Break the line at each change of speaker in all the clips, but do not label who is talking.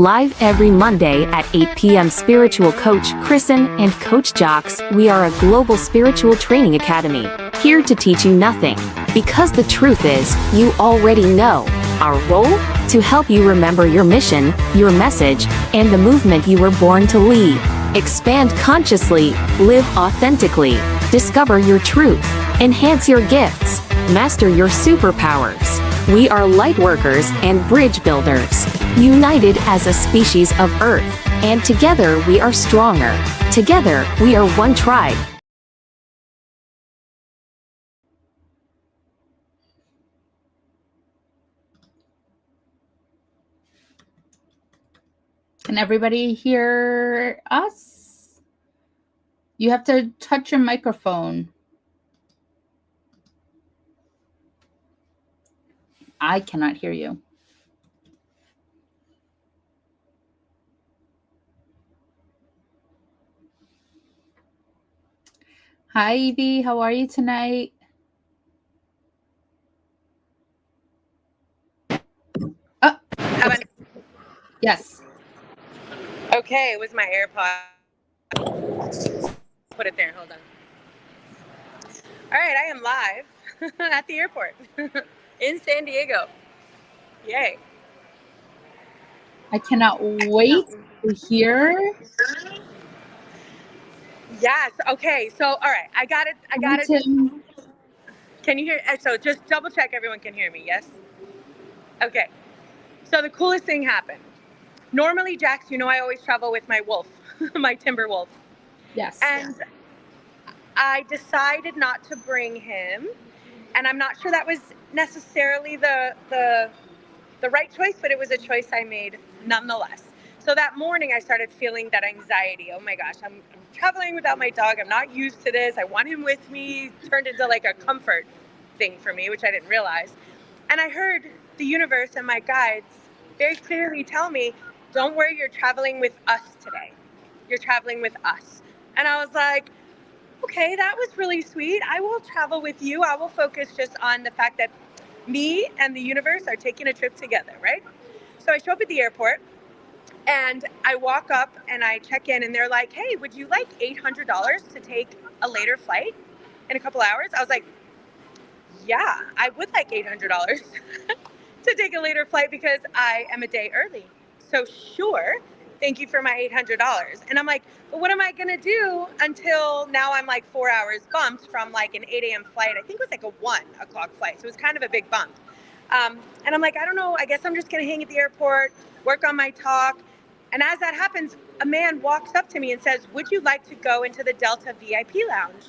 Live every Monday at 8 p.m. Spiritual Coach Kris and Coach Jocks, we are a global spiritual training academy, here to teach you nothing. Because the truth is, you already know. Our role? To help you remember your mission, your message, and the movement you were born to lead. Expand consciously, live authentically, discover your truth, enhance your gifts, master your superpowers. We are light workers and bridge builders, united as a species of Earth, and together we are stronger. Together, we are one tribe.
Can everybody hear us? You have to touch your microphone. I cannot hear you. Hi, Evie. How are you tonight? Oh, yes.
Okay, it was my AirPod. Put it there. Hold on. All right, I am live at the airport in San Diego. Yay.
I cannot wait to hear.
Yes. Okay. So, all right. I got it. Can you hear? So just double check everyone can hear me. Yes. Okay. So the coolest thing happened. Normally, Jax, you know, I always travel with my wolf, my timber wolf.
Yes.
And I decided not to bring him. And I'm not sure that was necessarily the right choice, but it was a choice I made nonetheless. So that morning I started feeling that anxiety. Oh my gosh, I'm traveling without my dog. I'm not used to this. I want him with me. It turned into like a comfort thing for me, which I didn't realize. And I heard the universe and my guides very clearly tell me, don't worry, you're traveling with us today. You're traveling with us. And I was like, okay, that was really sweet. I will travel with you. I will focus just on the fact that me and the universe are taking a trip together, right? So I show up at the airport and I walk up and I check in and they're like, hey, would you like $800 to take a later flight in a couple hours? I was like, yeah, I would like $800 to take a later flight because I am a day early. So sure, thank you for my $800. And I'm like, but what am I gonna do until now? I'm like 4 hours bumped from like an 8 a.m. flight. I think it was like a 1 o'clock flight. So it was kind of a big bump. And I'm like, I don't know, I guess I'm just gonna hang at the airport, work on my talk. And as that happens, a man walks up to me and says, would you like to go into the Delta VIP lounge?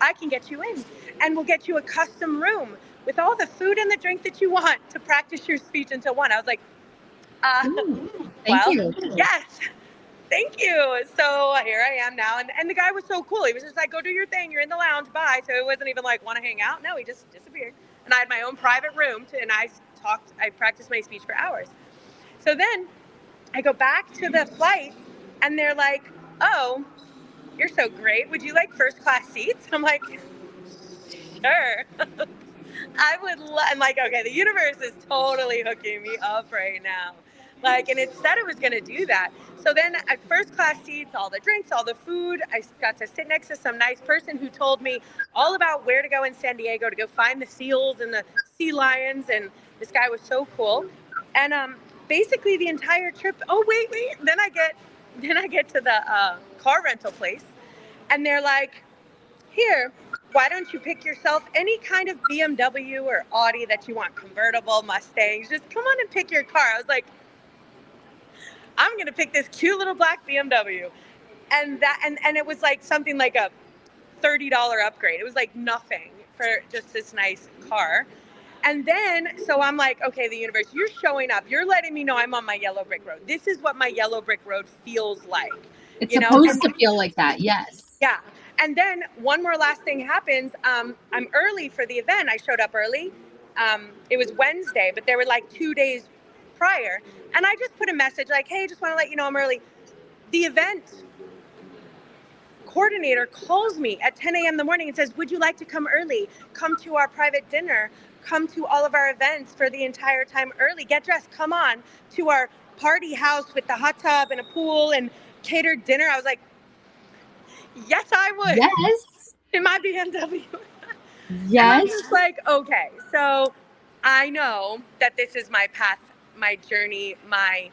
I can get you in and we'll get you a custom room with all the food and the drink that you want to practice your speech until 1. I was like,
Thank you.
Yes, thank you. So here I am now. And the guy was so cool. He was just like, go do your thing. You're in the lounge. Bye. So it wasn't even like, want to hang out? No, he just disappeared. And I had my own private room and I practiced my speech for hours. So then I go back to the flight and they're like, oh, you're so great. Would you like first class seats? I'm like, sure. I would I'm like, okay, the universe is totally hooking me up right now. Like, and it said it was going to do that. So then at first class seats, all the drinks, all the food, I got to sit next to some nice person who told me all about where to go in San Diego to go find the seals and the sea lions. And this guy was so cool. And basically the entire trip, oh, wait. Then I get to the car rental place and they're like, here, why don't you pick yourself any kind of BMW or Audi that you want, convertible, Mustangs, just come on and pick your car. I was like, I'm going to pick this cute little black BMW. And it was like something like a $30 upgrade. It was like nothing for just this nice car. And then, so I'm like, okay, the universe, you're showing up. You're letting me know I'm on my yellow brick road. This is what my yellow brick road feels like.
It's supposed to feel like that, yes.
Yeah. And then one more last thing happens. I'm early for the event. I showed up early. It was Wednesday, but there were like 2 days prior. And I just put a message like, hey, just want to let you know I'm early. The event coordinator calls me at 10 a.m. in the morning and says, would you like to come early? Come to our private dinner. Come to all of our events for the entire time early. Get dressed. Come on to our party house with the hot tub and a pool and catered dinner. I was like, yes, I would.
Yes.
In my BMW. And
Yes.
I'm just like, okay, so I know that this is my path, my journey, my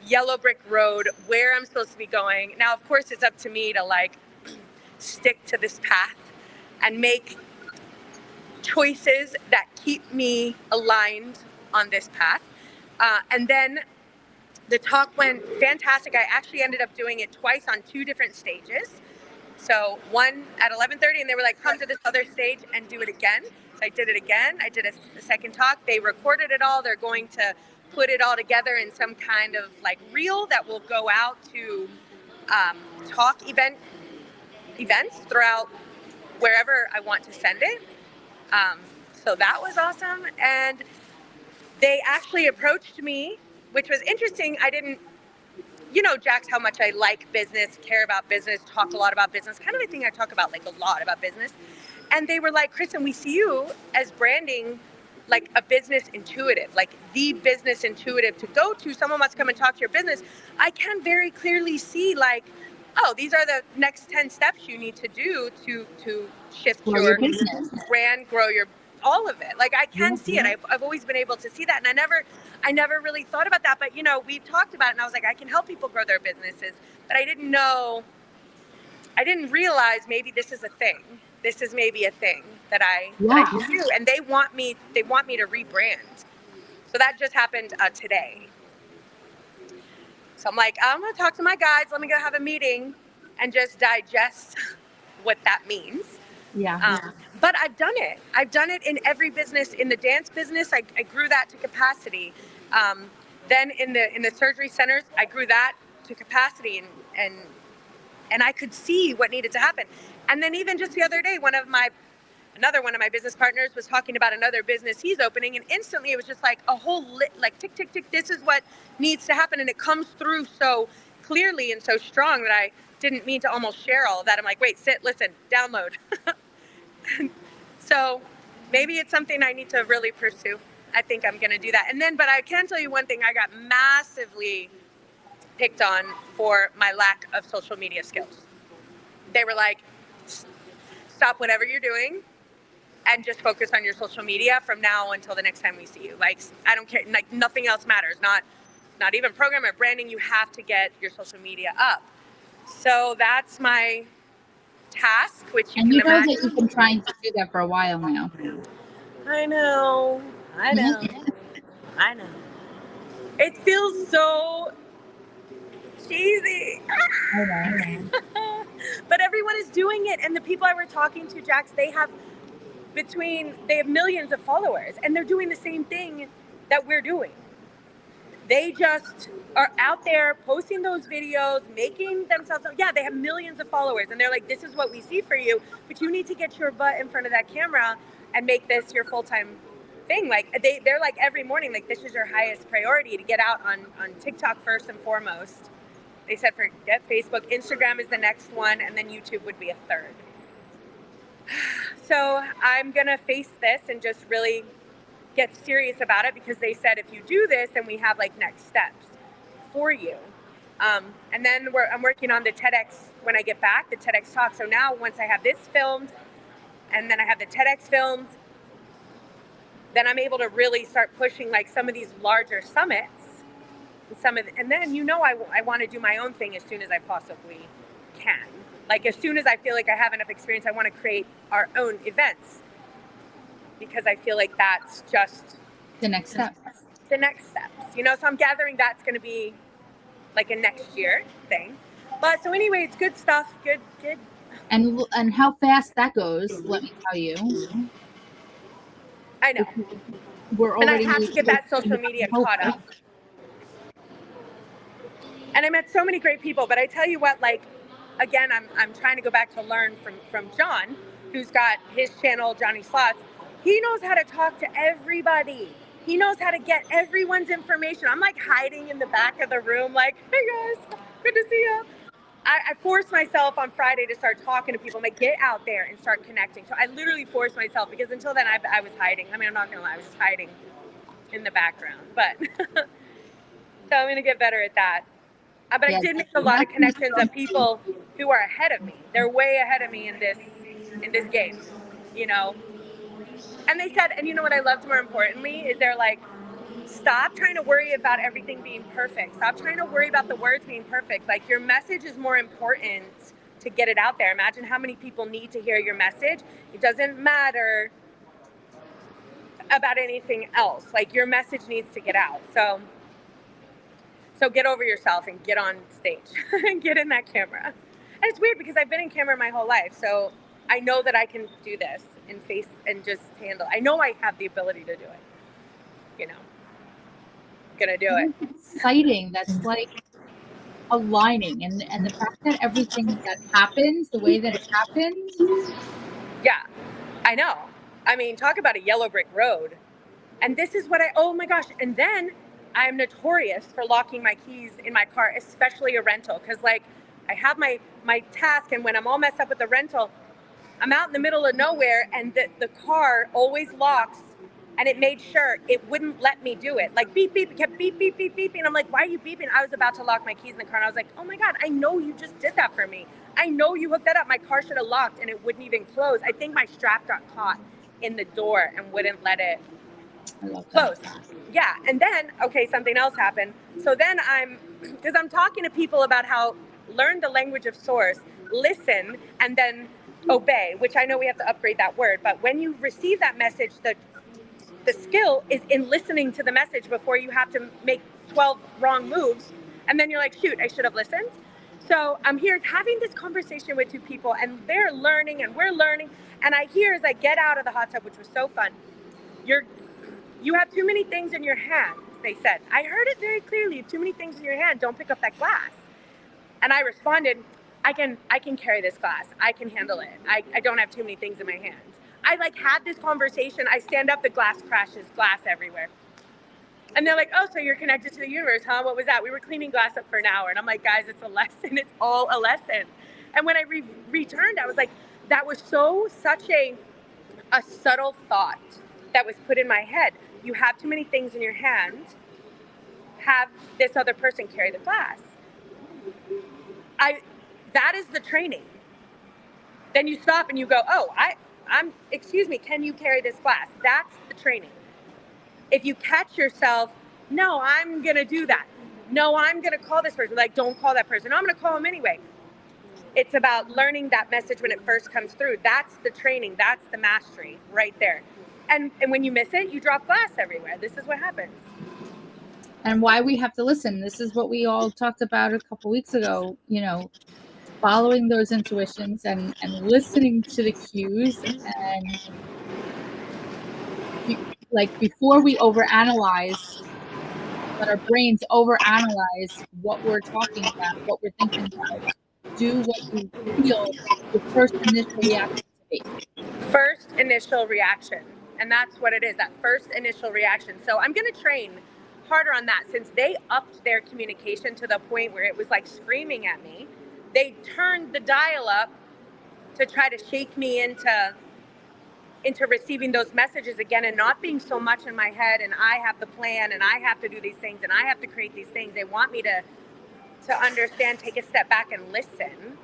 yellow brick road, where I'm supposed to be going. Now, of course, it's up to me to like stick to this path and make choices that keep me aligned on this path. And then the talk went fantastic. I actually ended up doing it twice on 2 different stages. So one at 11:30, and they were like, come to this other stage and do it again. So I did it again. I did a second talk. They recorded it all. They're going to put it all together in some kind of like reel that will go out to talk events throughout wherever I want to send it. So that was awesome. And they actually approached me, which was interesting. I didn't, you know, Jax, how much I like business, care about business, talk a lot about business, kind of a thing I talk about like a lot about business. And they were like, Kristen, we see you as branding like a business intuitive, like the business intuitive to go to. Someone wants to come and talk to your business. I can very clearly see like, oh, these are the next 10 steps you need to do to shift your
business,
brand, grow your, all of it. Like I can see it. I've always been able to see that. And I never really thought about that. But, you know, we've talked about it and I was like, I can help people grow their businesses. But I didn't realize maybe this is a thing. This is maybe a thing that I should do. And they want me to rebrand. So that just happened today. So I'm like, I'm going to talk to my guys. Let me go have a meeting and just digest what that means. But I've done it. I've done it in every business. In the dance business, I grew that to capacity. Then in the surgery centers, I grew that to capacity, and I could see what needed to happen. And then even just the other day, another one of my business partners was talking about another business he's opening, and instantly it was just like a whole like tick, tick, tick. This is what needs to happen, and it comes through so clearly and so strong that I didn't mean to almost share all of that. I'm like, wait, sit, listen, download. So maybe it's something I need to really pursue. I think I'm going to do that. But I can tell you one thing, I got massively picked on for my lack of social media skills. They were like, stop whatever you're doing and just focus on your social media from now until the next time we see you. Like, I don't care, like nothing else matters. Not even program or branding, you have to get your social media up. So that's my task, which you can imagine.
And you guys have been trying to do that for a while now.
I know. It feels so cheesy. But everyone is doing it, and the people I were talking to, Jax, they have millions of followers, and they're doing the same thing that we're doing. They just are out there posting those videos, making themselves, they have millions of followers, and they're like, this is what we see for you, but you need to get your butt in front of that camera and make this your full-time thing. Like they're like every morning, like this is your highest priority, to get out on TikTok first and foremost. They said forget Facebook, Instagram is the next one, and then YouTube would be a third. So I'm gonna face this and just really get serious about it, because they said if you do this, then we have like next steps for you. And then I'm working on the TEDx when I get back, the TEDx talk. So now once I have this filmed and then I have the TEDx filmed, then I'm able to really start pushing like some of these larger summits. And then, you know, I want to do my own thing as soon as I possibly can. Like as soon as I feel like I have enough experience, I want to create our own events, because I feel like that's just
the next step.
You know, so I'm gathering that's going to be like a next year thing. But so anyway, it's good stuff. Good.
And how fast that goes, let me tell you.
I know. And I have to get that social media caught up. And I met so many great people, but I tell you what, like, again, I'm trying to go back to learn from John, who's got his channel, Johnny Slots. He knows how to talk to everybody. He knows how to get everyone's information. I'm like hiding in the back of the room, like, hey guys, good to see you. I forced myself on Friday to start talking to people. I'm like, get out there and start connecting. So I literally forced myself, because until then I was hiding. I mean, I'm not gonna lie, I was just hiding in the background. But So I'm going to get better at that. But I did make a lot of connections of people who are ahead of me. They're way ahead of me in this game, you know. And they said, and you know what I loved more importantly is they're like, stop trying to worry about everything being perfect. Stop trying to worry about the words being perfect. Like, your message is more important to get it out there. Imagine how many people need to hear your message. It doesn't matter about anything else. Like, your message needs to get out. So get over yourself and get on stage and get in that camera. And it's weird because I've been in camera my whole life. So I know that I can do this and face and just handle. I know I have the ability to do it. You know, gonna do it.
It's exciting. That's like aligning, and the fact that everything that happens, the way that it happens.
Yeah, I know. I mean, talk about a yellow brick road. And this is what oh my gosh. And then I'm notorious for locking my keys in my car, especially a rental. Cause like I have my task, and when I'm all messed up with the rental, I'm out in the middle of nowhere, and the car always locks, and it made sure it wouldn't let me do it. Like beep, beep, it kept beep, beep, beep, beeping. I'm like, why are you beeping? I was about to lock my keys in the car, and I was like, oh my God, I know you just did that for me. I know you hooked that up. My car should have locked, and it wouldn't even close. I think my strap got caught in the door and wouldn't let it close. Yeah, and then, okay, something else happened. So then because I'm talking to people about how learn the language of source, listen, and then obey, which I know we have to upgrade that word, but when you receive that message, the skill is in listening to the message before you have to make 12 wrong moves, and then you're like, shoot, I should have listened. So I'm here having this conversation with two people, and they're learning and we're learning, and I hear as I get out of the hot tub, which was so fun, you have too many things in your hand, they said. I heard it very clearly. You have too many things in your hand. Don't pick up that glass. And I responded, I can carry this glass. I can handle it. I don't have too many things in my hands. I had this conversation. I stand up, the glass crashes, glass everywhere. And they're like, oh, so you're connected to the universe, huh? What was that? We were cleaning glass up for an hour. And I'm like, guys, it's a lesson. It's all a lesson. And when I returned, I was like, that was such a subtle thought that was put in my head. You have too many things in your hand. Have this other person carry the glass. That is the training. Then you stop and you go, oh, excuse me, can you carry this glass? That's the training. If you catch yourself, no, I'm going to do that. No, I'm going to call this person. Like, don't call that person. No, I'm going to call him anyway. It's about learning that message when it first comes through. That's the training. That's the mastery right there. And when you miss it, you drop glass everywhere. This is what happens.
And why we have to listen. This is what we all talked about a couple weeks ago, following those intuitions and listening to the cues, and before we overanalyze, let our brains overanalyze what we're talking about, what we're thinking about. Do what you feel your first initial reaction to be.
First initial reaction. And that's what it is, that first initial reaction. So I'm going to train harder on that, since they upped their communication to the point where it was like screaming at me. They turned the dial up to try to shake me into receiving those messages again, and not being so much in my head, and I have the plan, and I have to do these things, and I have to create these things. They want me to understand, take a step back and listen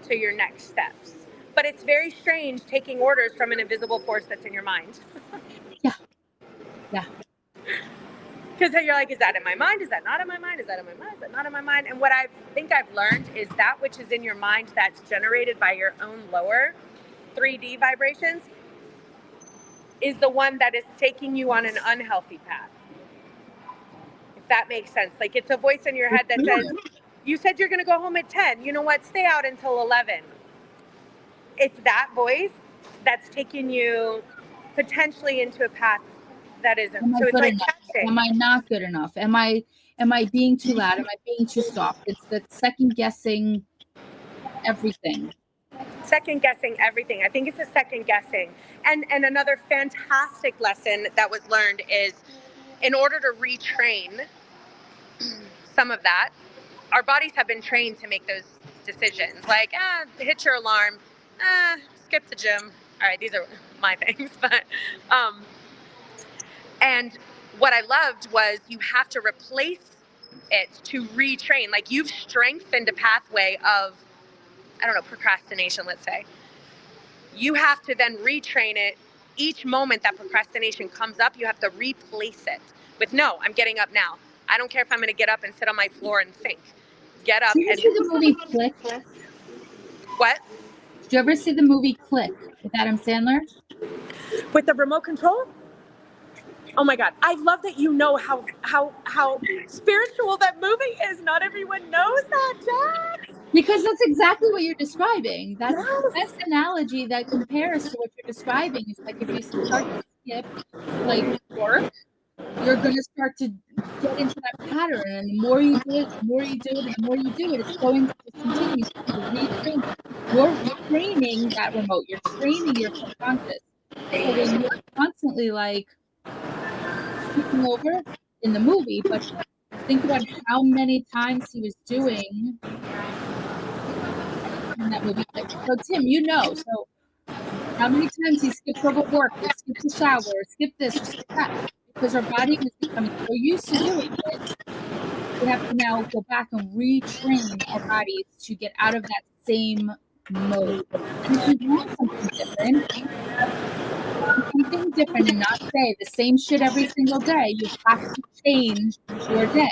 to your next steps. But it's very strange taking orders from an invisible force that's in your mind.
Yeah.
Because you're like, is that in my mind? Is that not in my mind? Is that in my mind? Is that not in my mind? And what I think I've learned is that which is in your mind that's generated by your own lower 3D vibrations is the one that is taking you on an unhealthy path. If that makes sense. Like, it's a voice in your head that says, you said you're going to go home at 10. You know what? Stay out until 11. It's that voice that's taking you potentially into a path that isn't. So it's like catching.
Am I not good enough? Am I being too loud? Am I being too soft? It's the second guessing everything.
Second guessing everything. I think it's a second guessing. And another fantastic lesson that was learned is, in order to retrain some of that, our bodies have been trained to make those decisions. Like, hit your alarm, skip the gym. All right, these are my things. But and what I loved was, you have to replace it to retrain. Like you've strengthened a pathway of, I don't know, procrastination, let's say. You have to then retrain it. Each moment that procrastination comes up, you have to replace it with, no, I'm getting up now. I don't care if I'm going to get up and sit on my floor and think. Get up.
Did you
And
see the movie Click?
what?
Did you ever see the movie Click with Adam Sandler?
With the remote control? Oh my God. I love that you know how spiritual that movie is. Not everyone knows that, Jack.
Because that's exactly what you're describing. That's the
Yes.
best analogy that compares to what you're describing. It's like if you start to skip like work, you're going to start to get into that pattern. And the more you do it, the more you do it, and the more you do it, it's going to just continue to retrain. You're training that remote. You're training your subconscious. So when you're constantly like skipping over in the movie, but think about how many times he was doing in that movie. So Tim, you know, so how many times he skipped over work, or skipped the shower, or skipped this, or skipped that, because our body was becoming so used to doing it. We have to now go back and retrain our bodies to get out of that same mode. And if you want something different and not say the same shit every single day, you have to change your day.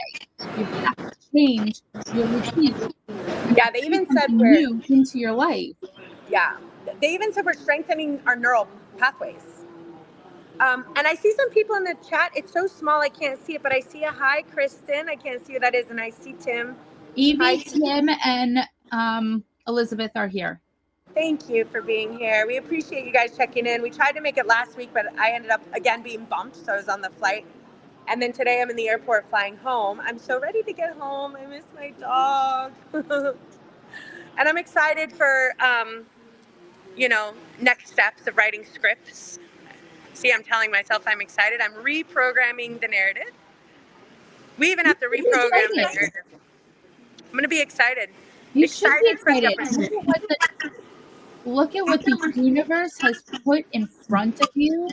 You have to change your routine.
Yeah, they even said
Something new into your life.
Yeah, they even said we're strengthening our neural pathways. And I see some people in the chat. It's so small I can't see it, but I see a hi, Kristen. I can't see who that is, and I see Tim.
Evie,
Hi.
Tim, and Elizabeth are here.
Thank you for being here. We appreciate you guys checking in. We tried to make it last week, but I ended up again being bumped, so I was on the flight. And then today I'm in the airport flying home. I'm so ready to get home. I miss my dog. And I'm excited for, next steps of writing scripts. See, I'm telling myself I'm excited. I'm reprogramming the narrative. We even have to reprogram the narrative. I'm going to be excited.
You should be
For
excited.
stuff.
Look at what the universe has put in front of you.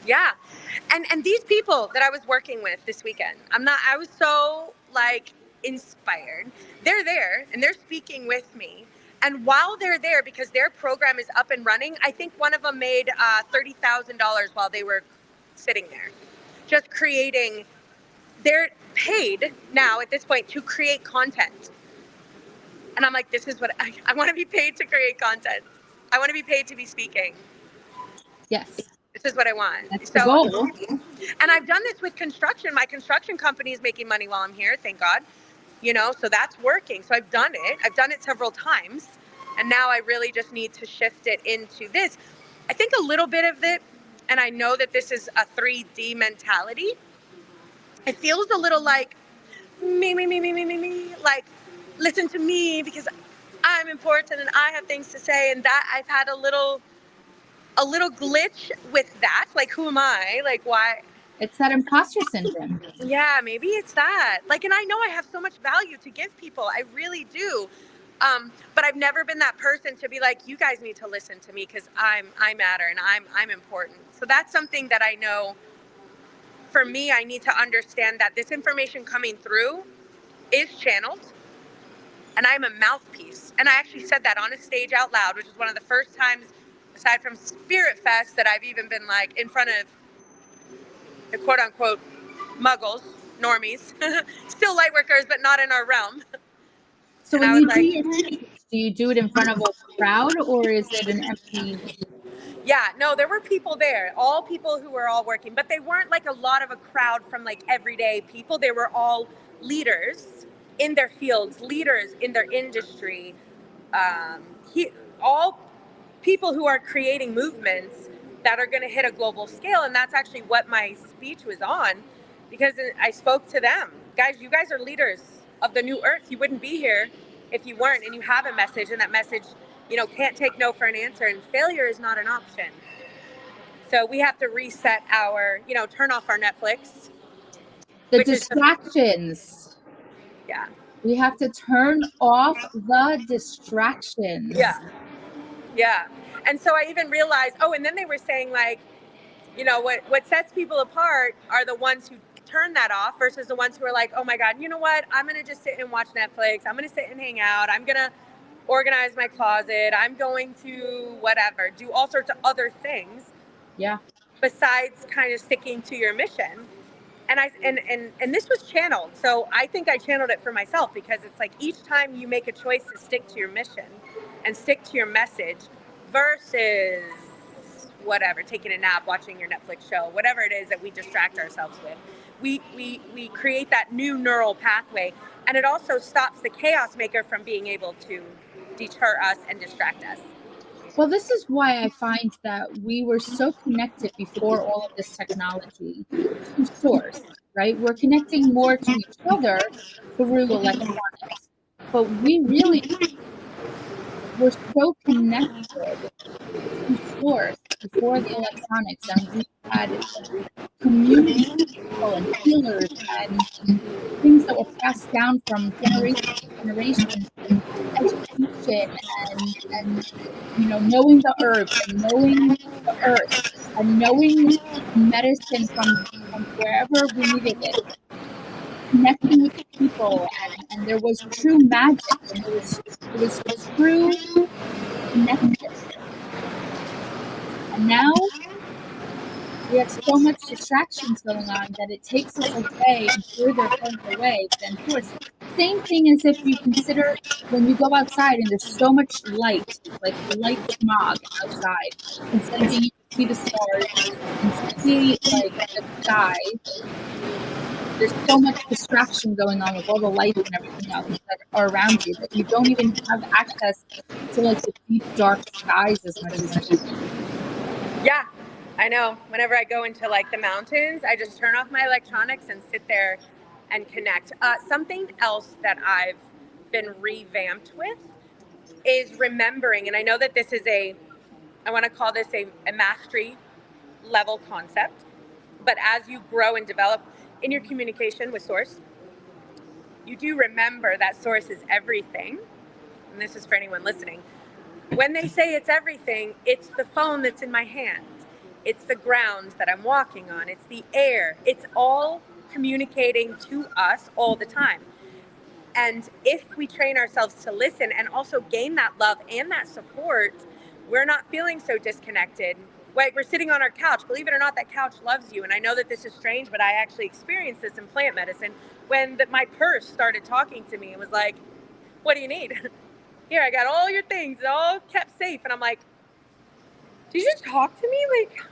Yeah. And these people that I was working with this weekend, I was so inspired. They're there and they're speaking with me. And while they're there, because their program is up and running, I think one of them made $30,000 while they were sitting there, just creating. They're paid now at this point to create content. And I'm like, this is what I want to be paid to create content. I want to be paid to be speaking.
Yes.
This is what I want.
That's the goal.
And I've done this with construction. My construction company is making money while I'm here, thank God. So that's working. So I've done it. I've done it several times. And now I really just need to shift it into this. I think a little bit of it, and I know that this is a 3D mentality. It feels a little like me, like listen to me because I'm important and I have things to say. And that I've had a little glitch with that. Like, who am I? Like, why?
It's that imposter syndrome.
Yeah, maybe it's that. And I know I have so much value to give people. I really do. But I've never been that person to be like, you guys need to listen to me because I matter and I'm important. So that's something that I know for me, I need to understand that this information coming through is channeled and I'm a mouthpiece. And I actually said that on a stage out loud, which is one of the first times aside from Spirit Fest that I've even been in front of the quote unquote muggles, normies, still light workers, but not in our realm.
So when you do your speech, do you do it in front of a crowd or is it an empty?
Yeah, no, there were people there, all people who were all working, but they weren't a lot of a crowd from everyday people. They were all leaders in their fields, leaders in their industry, all people who are creating movements that are going to hit a global scale. And that's actually what my speech was on, because I spoke to them. Guys, you guys are leaders of the new earth. You wouldn't be here if you weren't, and you have a message, and that message, can't take no for an answer, and failure is not an option. So we have to reset our, turn off our Netflix.
The distractions.
Yeah.
We have to turn off the distractions.
Yeah. Yeah. And so I even realized, and then they were saying what sets people apart are the ones who turn that off versus the ones who are like, oh my God, you know what? I'm going to just sit and watch Netflix. I'm going to sit and hang out. I'm going to organize my closet. I'm going to whatever, do all sorts of other things.
Yeah.
Besides kind of sticking to your mission. And this was channeled. So I think I channeled it for myself, because it's like each time you make a choice to stick to your mission and stick to your message versus whatever, taking a nap, watching your Netflix show, whatever it is that we distract ourselves with, we create that new neural pathway. And it also stops the chaos maker from being able to deter us and distract us.
Well, this is why I find that we were so connected before all of this technology to source, right? We're connecting more to each other through electronics, but we really were so connected to source before the electronics, and we had community people and healers and things that were passed down from generation to generation, education and knowing the herbs and knowing the earth and knowing medicine from wherever we needed it, connecting with people, and there was true magic, and there was true connection. And now we have so much distractions going on that it takes us away and further away than source. Same thing as if you consider when you go outside and there's so much light, like light smog outside, instead of being able to see the stars and see like the sky. There's so much distraction going on with all the lights and everything else that are around you that you don't even have access to like the deep dark skies as much as you do.
Yeah, I know. Whenever I go into like the mountains, I just turn off my electronics and sit there and connect. Something else that I've been revamped with is remembering, and I know that this is I want to call this a mastery level concept, but as you grow and develop in your communication with Source, you do remember that Source is everything. And this is for anyone listening. When they say it's everything, it's the phone that's in my hand. It's the ground that I'm walking on. It's the air. It's all communicating to us all the time. And if we train ourselves to listen and also gain that love and that support, we're not feeling so disconnected. Like, we're sitting on our couch. Believe it or not, that couch loves you. And I know that this is strange, but I actually experienced this in plant medicine when my purse started talking to me. It was like, what do you need? Here, I got all your things, all kept safe. And I'm like, did you just talk to me? Like,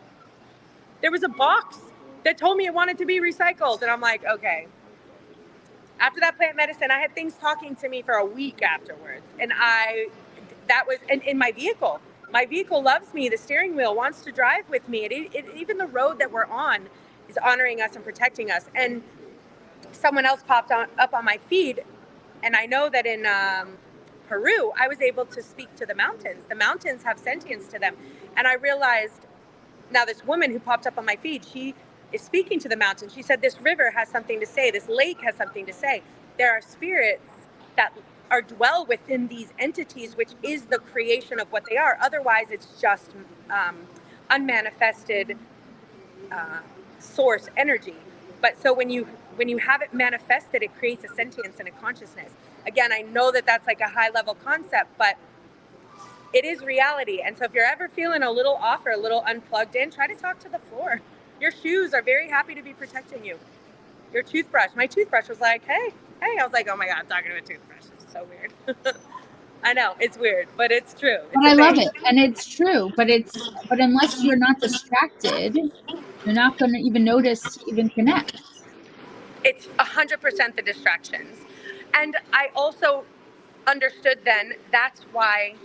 there was a box that told me it wanted to be recycled. And I'm like, okay. After that plant medicine, I had things talking to me for a week afterwards. And that was in my vehicle. My vehicle loves me. The steering wheel wants to drive with me. Even the road that we're on is honoring us and protecting us. And someone else popped up on my feed. And I know that in Peru, I was able to speak to the mountains. The mountains have sentience to them. And I realized, now this woman who popped up on my feed, she is speaking to the mountains. She said, this river has something to say. This lake has something to say. There are spirits that dwell within these entities, which is the creation of what they are. Otherwise, it's just unmanifested source energy. But so when you have it manifested, it creates a sentience and a consciousness. Again, I know that that's like a high level concept, but it is reality. And so if you're ever feeling a little off or a little unplugged in, try to talk to the floor. Your shoes are very happy to be protecting you. Your toothbrush. My toothbrush was like, hey. I was like, oh my God, I'm talking to a toothbrush. It's so weird. I know, it's weird, but it's true.
But I love it, and it's true. But unless you're not distracted, you're not going to even notice to even connect.
It's 100% the distractions. And I also understood then that's why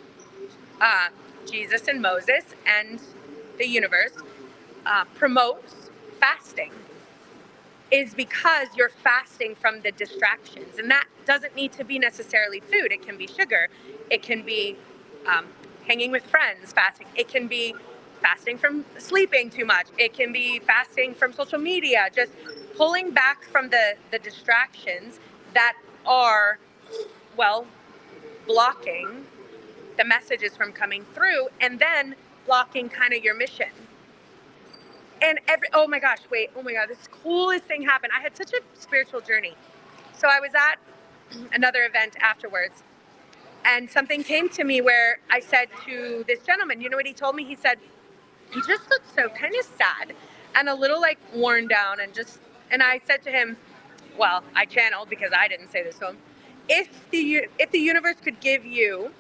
Jesus and Moses and the universe promotes fasting, is because you're fasting from the distractions. And that doesn't need to be necessarily food. It can be sugar. It can be hanging with friends, fasting. It can be fasting from sleeping too much. It can be fasting from social media, just pulling back from the distractions that are, well, blocking the messages from coming through, and then blocking kind of your mission. oh my gosh, this coolest thing happened. I had such a spiritual journey. So I was at another event afterwards, and something came to me where I said to this gentleman, you know what he told me? He said, he just looked so kind of sad and a little like worn down, and I said to him, well, I channeled because I didn't say this to him. If the universe could give you,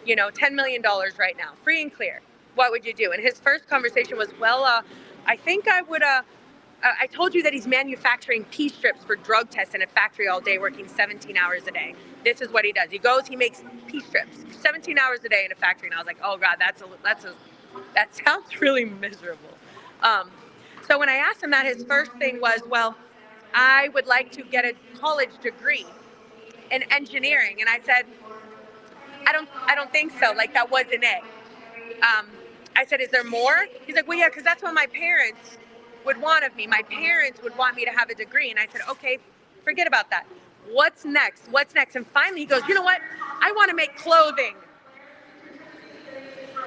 $10 million right now, free and clear, what would you do? And his first conversation was, well, I think I would, I told you that he's manufacturing pea strips for drug tests in a factory all day, working 17 hours a day. This is what he does. He goes, he makes pea strips 17 hours a day in a factory. And I was like, oh God, that sounds really miserable. So when I asked him that, his first thing was, well, I would like to get a college degree in engineering. And I said, I don't think so. Like, that wasn't it. I said, is there more? He's like, well, yeah, because that's what my parents would want of me. My parents would want me to have a degree. And I said, okay, forget about that. What's next? And finally he goes, you know what? I want to make clothing.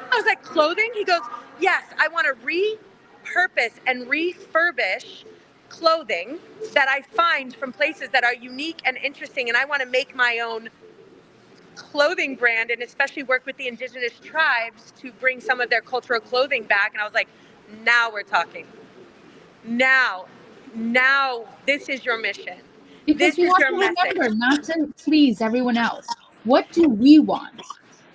I was like, clothing? He goes, yes, I want to repurpose and refurbish clothing that I find from places that are unique and interesting. And I want to make my own clothing brand, and especially work with the indigenous tribes to bring some of their cultural clothing back. And I was like, now we're talking. Now this is your mission.
Because
This
we
is
have
your
to
message.
remember not to please everyone else. What do we want?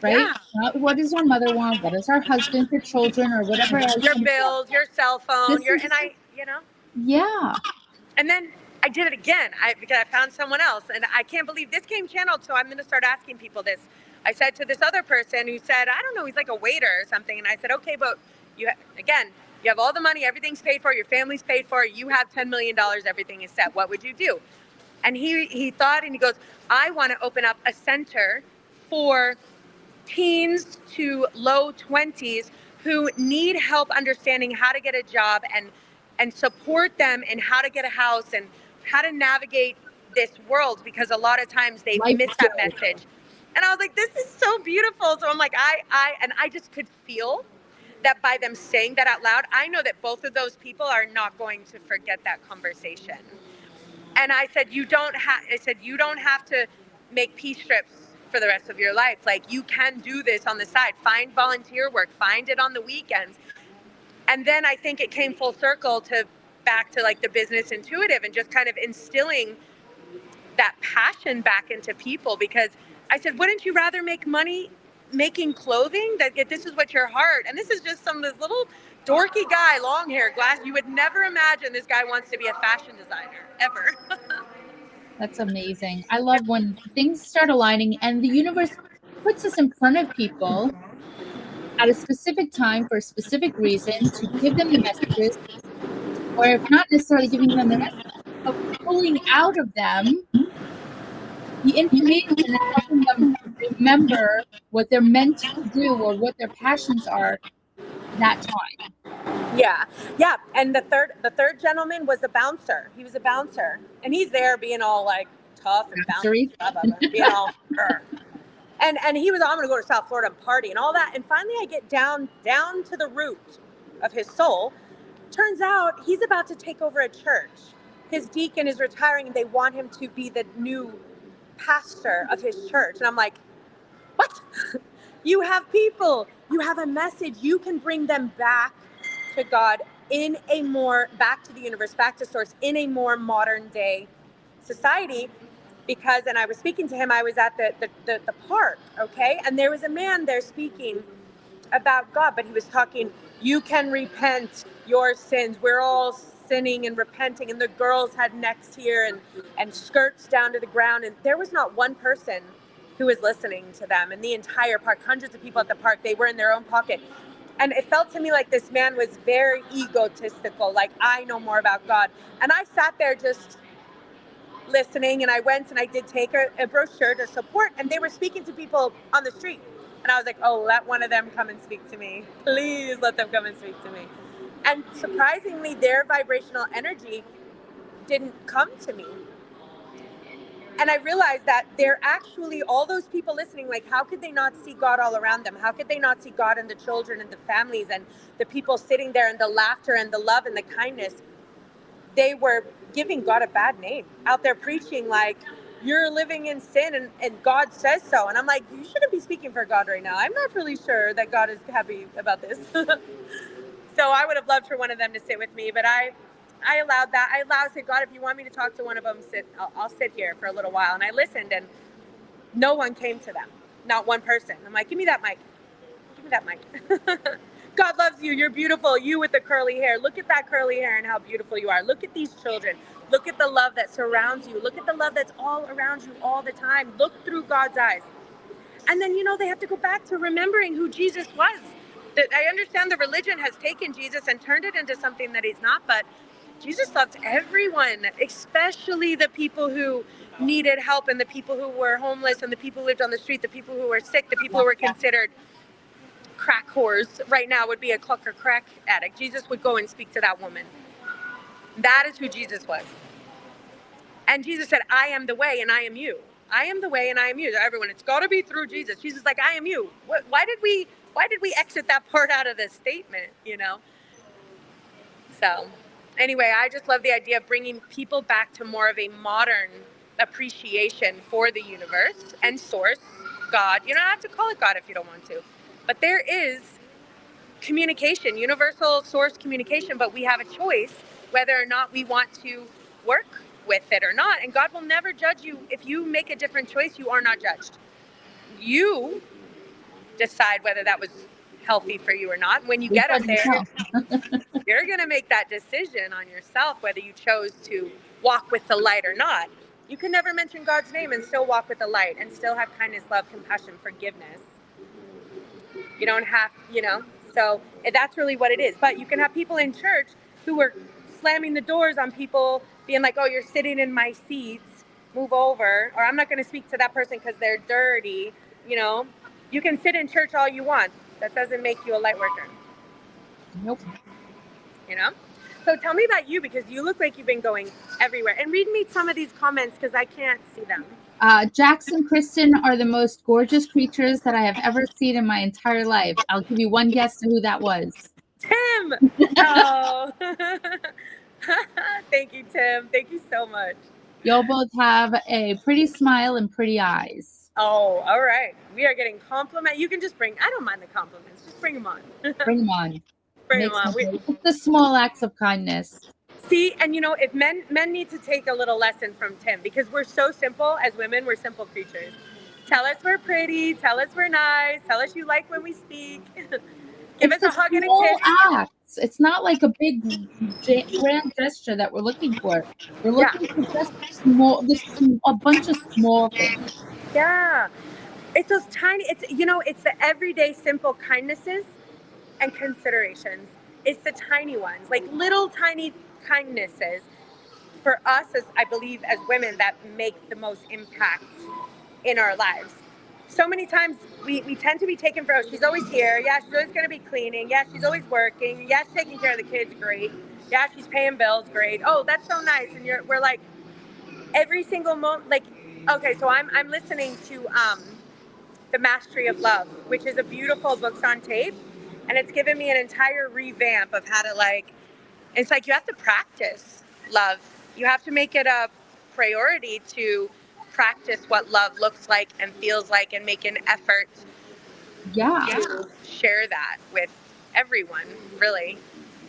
Right?
Yeah.
Not what does our mother want? What does our husband, or children, or whatever else?
Your bills, your cell phone,
Yeah.
And then I did it again because I found someone else, and I can't believe this came channeled. So I'm going to start asking people this. I said to this other person who said, I don't know, he's like a waiter or something. And I said, okay, but you have all the money, everything's paid for, your family's paid for, you have $10 million, everything is set. What would you do? And he thought, and he goes, I want to open up a center for teens to low 20s who need help understanding how to get a job and support them in how to get a house and how to navigate this world, because a lot of times they miss that message. And I was like, this is so beautiful. So I'm like, I just could feel that by them saying that out loud, I know that both of those people are not going to forget that conversation. And I said, you don't have to make pea strips for the rest of your life. Like, you can do this on the side. Find volunteer work, find it on the weekends. And then I think it came full circle back to like the business intuitive and just kind of instilling that passion back into people, because I said, wouldn't you rather make money making clothing? This is what your heart, and this is just this little dorky guy, long hair, glass. You would never imagine this guy wants to be a fashion designer, ever.
That's amazing. I love when things start aligning and the universe puts us in front of people at a specific time for a specific reason to give them the messages, or if not necessarily giving them the message, but pulling out of them the information and helping them remember what they're meant to do or what their passions are that time.
Yeah. And the third gentleman was a bouncer. He was a bouncer, and he's there being all like tough and bouncy, being all. And he was, I'm going to go to South Florida and party and all that. And finally, I get down to the root of his soul. Turns out he's about to take over a church. His deacon is retiring, and they want him to be the new pastor of his church. And I'm like, what? You have people, you have a message, you can bring them back to God back to the universe, back to source, in a more modern day society. Because, and I was speaking to him, I was at the park, okay? And there was a man there speaking about God, but he was talking, you can repent your sins. We're all sinning and repenting. And the girls had necks here and skirts down to the ground. And there was not one person who was listening to them in the entire park. Hundreds of people at the park, they were in their own pocket. And it felt to me like this man was very egotistical, like, I know more about God. And I sat there just listening, and I went and I did take a brochure to support, and they were speaking to people on the street. And I was like, oh, let one of them come and speak to me. Please let them come and speak to me. And surprisingly, their vibrational energy didn't come to me. And I realized that they're actually, all those people listening, like, how could they not see God all around them? How could they not see God in the children and the families and the people sitting there and the laughter and the love and the kindness? They were giving God a bad name out there preaching like, you're living in sin and God says so. And I'm like, you shouldn't be speaking for God right now. I'm not really sure that God is happy about this. So I would have loved for one of them to sit with me, but I allowed that. I said, God, if you want me to talk to one of them, I'll sit here for a little while. And I listened, and no one came to them. Not one person. I'm like, give me that mic. Give me that mic. God loves you. You're beautiful. You with the curly hair. Look at that curly hair and how beautiful you are. Look at these children. Look at the love that surrounds you. Look at the love that's all around you all the time. Look through God's eyes. And then, they have to go back to remembering who Jesus was. That I understand the religion has taken Jesus and turned it into something that he's not, but Jesus loved everyone, especially the people who needed help and the people who were homeless and the people who lived on the street, the people who were sick, the people who were considered crack whores. Right now would be a clucker crack addict. Jesus would go and speak to that woman. That is who Jesus was. And Jesus said, I am the way and I am you. I am the way and I am you. Everyone, it's got to be through Jesus. Jesus is like, I am you. Why did we exit that part out of this statement, So anyway, I just love the idea of bringing people back to more of a modern appreciation for the universe and source, God. You don't have to call it God if you don't want to. But there is communication, universal source communication, but we have a choice whether or not we want to work with it or not. And God will never judge you. If you make a different choice, you are not judged. You decide whether that was healthy for you or not. When you get up there, you're going to make that decision on yourself, whether you chose to walk with the light or not. You can never mention God's name and still walk with the light and still have kindness, love, compassion, forgiveness. You don't have, so that's really what it is. But you can have people in church who are slamming the doors on people, being like, oh, you're sitting in my seats, move over, or I'm not going to speak to that person because they're dirty. You can sit in church all you want. That doesn't make you a light worker.
Nope.
So tell me about you, because you look like you've been going everywhere. And read me some of these comments because I can't see them.
Jax and Kristen are the most gorgeous creatures that I have ever seen in my entire life. I'll give you one guess to who that was.
Tim! Oh. Thank you, Tim. Thank you so much.
Y'all both have a pretty smile and pretty eyes.
Oh, all right. We are getting compliments. You can just I don't mind the compliments. Just bring them on.
Bring them on.
Bring them on.
The small acts of kindness.
See, and if men need to take a little lesson from Tim, because we're so simple as women, we're simple creatures. Tell us we're pretty, tell us we're nice, tell us you like when we speak. Give us a hug and a kiss.
Acts. It's not like a big grand gesture that we're looking for. We're looking for just a bunch of small things.
Yeah. It's those tiny, it's the everyday simple kindnesses and considerations. It's the tiny ones, like little tiny kindnesses for us, as I believe as women, that make the most impact in our lives. So many times we tend to be taken for, oh, she's always here. Yeah, she's always going to be cleaning. Yeah, she's always working. Yeah, she's taking care of the kids. Great. Yeah, she's paying bills. Great. Oh, that's so nice. And we're like, every single moment, like, okay, so I'm listening to The Mastery of Love, which is a beautiful books on tape. And it's given me an entire revamp of how to it's like you have to practice love. You have to make it a priority to practice what love looks like and feels like and make an effort to share that with everyone, really.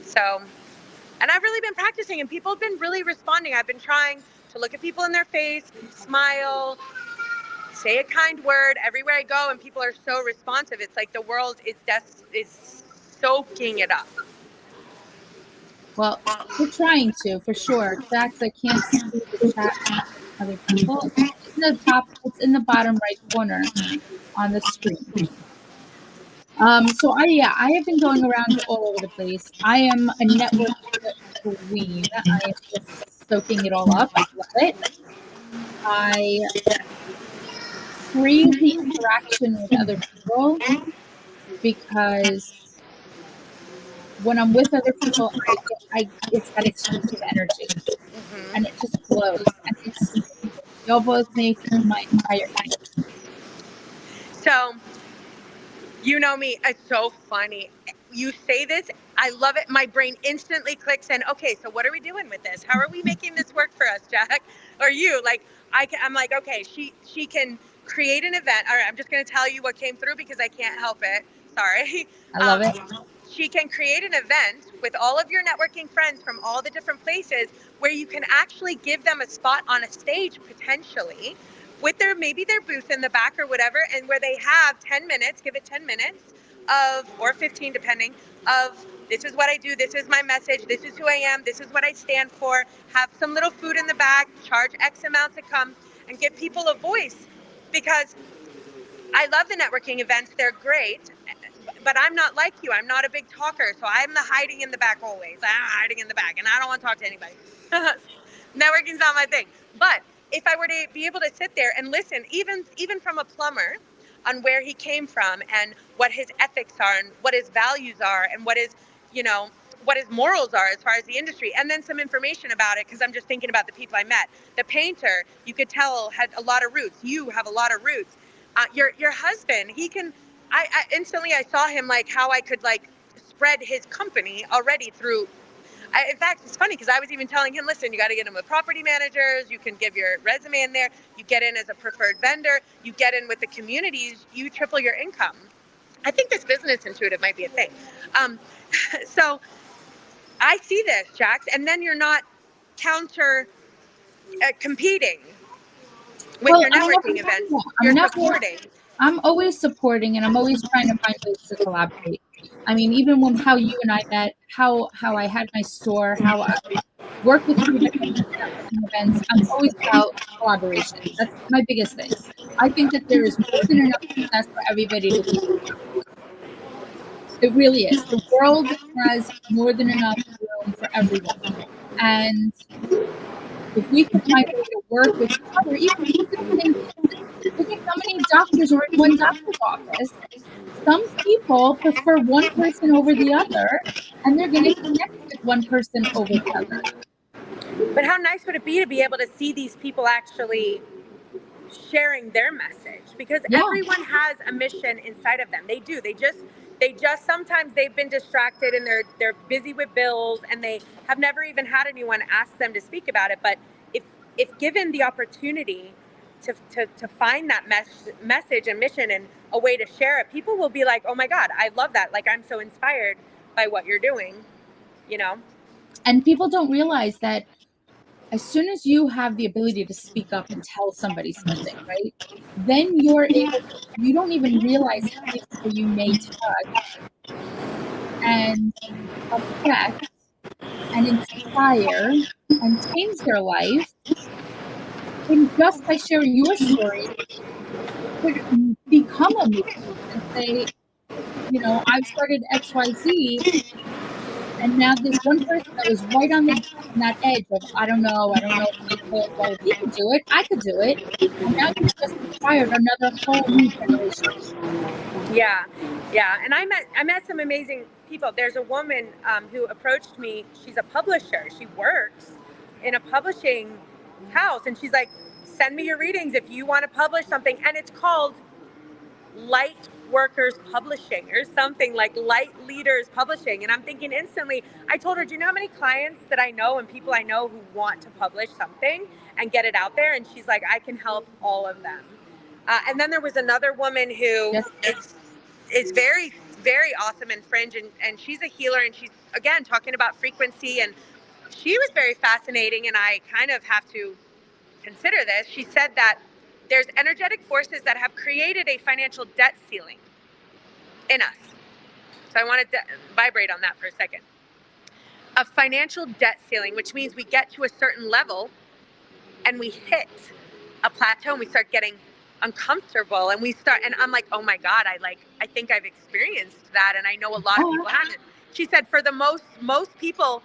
So, and I've really been practicing and people have been really responding. I've been trying to look at people in their face, smile, say a kind word everywhere I go, and people are so responsive. It's like the world is soaking it up.
Well, we're trying to, for sure. Jax, I can't see the chat from other people. It's in the bottom right corner on the screen. So I have been going around all over the place. I am a network queen. I am just soaking it all up. I love it. I crave the interaction with other people because when I'm with other people, it's that exclusive energy, and it just flows. And Y'all both make my entire day.
So, you know me, it's so funny. You say this, I love it. My brain instantly clicks in. Okay, so what are we doing with this? How are we making this work for us, Jack? Or you? Like, I'm like, okay, she can create an event. All right, I'm just going to tell you what came through because I can't help it. Sorry.
I love it.
She can create an event with all of your networking friends from all the different places where you can actually give them a spot on a stage potentially with maybe their booth in the back or whatever, and where they have 10 minutes, give it 10 minutes of, or 15 depending, of this is what I do, this is my message, this is who I am, this is what I stand for, have some little food in the back, charge X amount to come, and give people a voice. Because I love the networking events, they're great, but I'm not like you. I'm not a big talker, so I'm the hiding in the back always. I'm hiding in the back, and I don't want to talk to anybody. Networking's not my thing. But if I were to be able to sit there and listen, even from a plumber, on where he came from and what his ethics are and what his values are and what his, what his morals are as far as the industry, and then some information about it, because I'm just thinking about the people I met. The painter, you could tell, had a lot of roots. You have a lot of roots. Your husband, he can. I instantly I saw him, like how I could like spread his company already through. In fact, it's funny because I was even telling him, listen, you got to get in with property managers. You can give your resume in there. You get in as a preferred vendor. You get in with the communities. You triple your income. I think this business intuitive might be a thing. So I see this, Jax, and then you're not counter competing with your networking events. You're supporting.
I'm always supporting, and I'm always trying to find ways to collaborate. I mean, even when how you and I met, how I had my store, how I work with you at networking events, I'm always about collaboration. That's my biggest thing. I think that there is more than enough success for everybody to be. It really is. The world has more than enough room for everyone. And if we can find a way to work with each other, even if it's the same person, look at how many doctors are in one doctor's office. Some people prefer one person over the other, and they're going to connect with one person over the other.
But how nice would it be to be able to see these people actually sharing their message? Because everyone has a mission inside of them. They do. They just sometimes they've been distracted and they're busy with bills, and they have never even had anyone ask them to speak about it. But if given the opportunity to find that message and mission and a way to share it, people will be like, oh my God, I love that. Like, I'm so inspired by what you're doing,
And people don't realize that as soon as you have the ability to speak up and tell somebody something, right, then you're able to, you don't even realize how many people you may touch and affect and inspire and change their life. And just by sharing your story, could become a movement and say, I've started XYZ, and now this one person that was right on that edge of, I don't know if I could, well, if he could do it, I could do it. And now you've just inspired another whole new generation.
Yeah. And I met some amazing people. There's a woman who approached me. She's a publisher. She works in a publishing house, and she's like, send me your readings if you want to publish something. And it's called Light Workers Publishing or something, like Light Leaders Publishing. And I'm thinking instantly, I told her, do you know how many clients that I know and people I know who want to publish something and get it out there? And she's like, I can help all of them. And then there was another woman who is very, very awesome and fringe, and she's a healer, and she's, again, talking about frequency, and she was very fascinating, and I kind of have to consider this. She said that there's energetic forces that have created a financial debt ceiling in us. So I want to vibrate on that for a second. A financial debt ceiling, which means we get to a certain level and we hit a plateau and we start getting uncomfortable, and and I'm like, oh my God, I think I've experienced that, and I know a lot of people haven't. She said for the most people,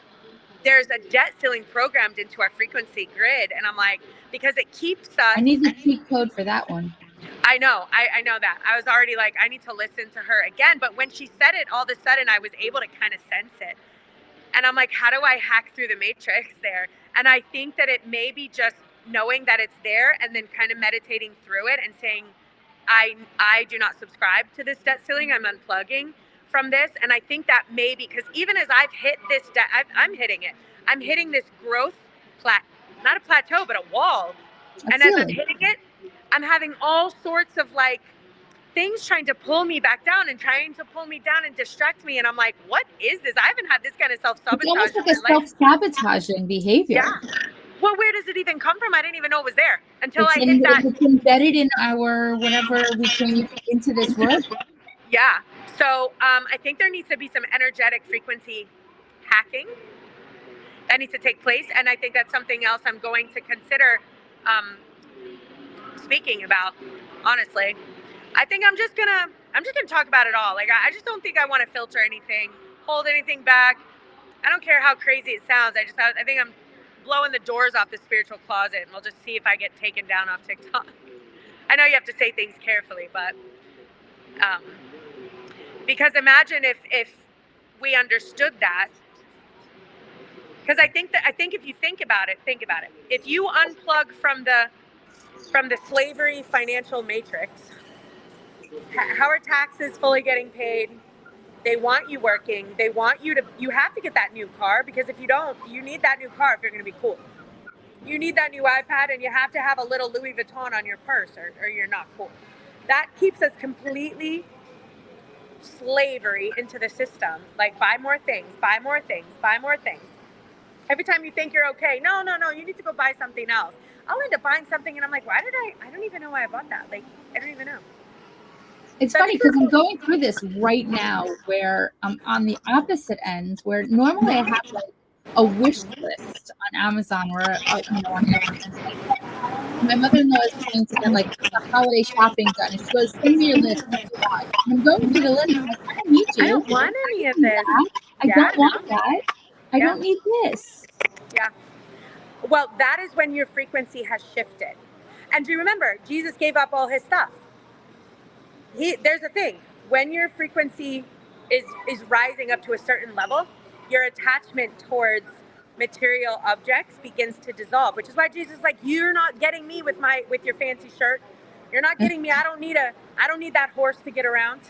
there's a debt ceiling programmed into our frequency grid, and I'm like, because it keeps us.
I need the cheat code for that one.
I know that. I was already like, I need to listen to her again, but when she said it, all of a sudden I was able to kind of sense it, and I'm like, how do I hack through the matrix there? And I think that it may be just knowing that it's there and then kind of meditating through it and saying, I do not subscribe to this debt ceiling. I'm unplugging from this. And I think that maybe, because even as I've hit this debt, I'm hitting it. I'm hitting this growth not a plateau, but a wall. And as I'm hitting it, I'm having all sorts of like things trying to pull me back down and trying to pull me down and distract me. And I'm like, what is this? I haven't had this kind of self-sabotage.
It's almost like a self-sabotaging behavior.
Yeah. Well, where does it even come from? I didn't even know it was there until I hit that.
It's embedded in our whatever we came into this world.
Yeah. So I think there needs to be some energetic frequency hacking that needs to take place. And I think that's something else I'm going to consider speaking about, honestly. I think I'm just gonna talk about it all. Like, I just don't think I want to filter anything, hold anything back. I don't care how crazy it sounds. I think I'm blowing the doors off the spiritual closet, and we'll just see if I get taken down off TikTok. I know you have to say things carefully, but because imagine if we understood that. Because I think if you think about it. If you unplug from the slavery financial matrix, how are taxes fully getting paid? They want you working. They want you have to get that new car, because if you don't, you need that new car if you're going to be cool. You need that new iPad, and you have to have a little Louis Vuitton on your purse or you're not cool. That keeps us completely slavery into the system. Like, buy more things. Every time you think you're okay, no, you need to go buy something else. I'll end up buying something and I'm like, I don't even know why I bought that. Like, I don't even know.
It's funny because I'm going through this right now where I'm on the opposite end, where normally I have like a wish list on Amazon or my mother-in-law is trying to get like the holiday shopping done, and she goes, "Send me your list." And I'm going through the list. I'm like, I don't need you.
I don't want any of this.
I don't want that. I don't need this.
Yeah. Well, that is when your frequency has shifted. And do you remember, Jesus gave up all his stuff. There's a thing. When your frequency is rising up to a certain level, your attachment towards material objects begins to dissolve, which is why Jesus is like, you're not getting me with your fancy shirt. You're not getting me. I don't need that horse to get around.